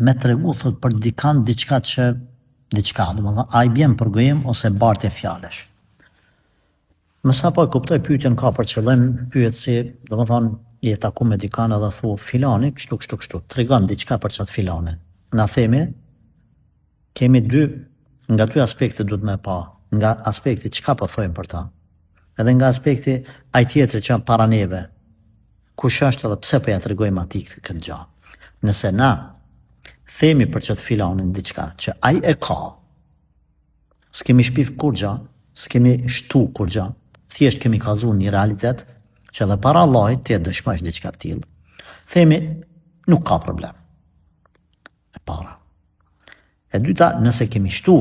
me tregu thot për dikant diçka që domethënë a i bjen për gojim ose bartje fjalesh. Më sapo e kuptoj pyetjen ka për qëllim pyet si, domethënë je taku me dikan edhe thu filani kështu, tregon diçka për çat filani. Na themi kemi nga dy aspekte duhet me pa, nga aspekti çka po thojmë për ta. Edhe nga aspekti ai tjetri që para neve. Kush është edhe pse po ja tregojmë atij këtë gjë. Nëse na themi për çat filanin diçka që ai e ka, s'kemi shpif kur gjë, s'kemi shtu kur gjë, thjesht kemi kallzuar një realitet që edhe para Allahit ti e dëshmosh diçka të tillë. Themi nuk ka problem. E para. E dyta, nëse kemi shtu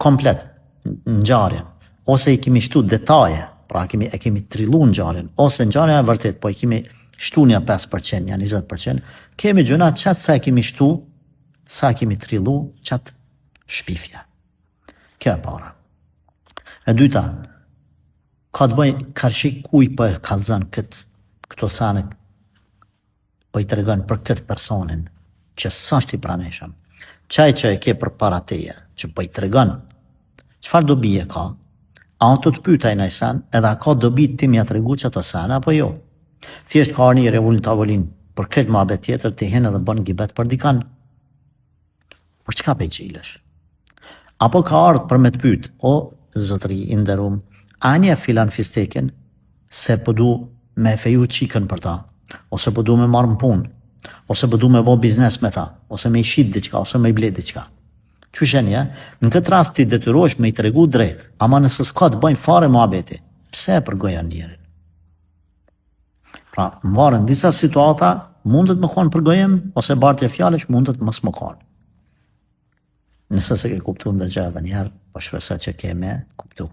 komplet ngjarjen, ose i kemi shtu detaje, pra e kemi trillu ngjarjen, ose ngjarja e vërtet, po i kemi shtu një 5%, një 20%, kemi gjëna qatë sa e kemi shtu, sa kemi trillu, qatë shpifja. Kjo e para. E dyta, ka të bëj karshi kuj po e kallzon këto sane, po i tregon për këtë personin, që s'është i praneshëm. Qaj që e ke për para teje, që po i tregon, çfarë dobi e ka, a të të pytaj në sen, edhe a ka dobi ti mja tregu që ato sen, apo jo. Thjesht ka një revullin tavolin, për këtë muhabet tjetër ti hen edhe bën gibet për dikan. Për çka pe qilesh? Apo ka ardhur për me të pyet, o zotëri i nderuam, anja filan fistekin, se po du me feju qikën për ta, ose po du me marrë në punë, ose po du me bo biznes me ta, ose me i shit diqka, ose me i blet diqka. Qyshenja, në këtë rast ti detyrohesh me i tregu drejt, ama nëse s'ka të bëjnë fare muhabeti, pse e përgojan njerin? Pra, më varën disa situata, mundet më konë përgojim, ose bartje fjalesh mundet mos më konë. Nëse se ke kuptu në dhe gjë edhe njerë, po shpresoj që ke me kuptu.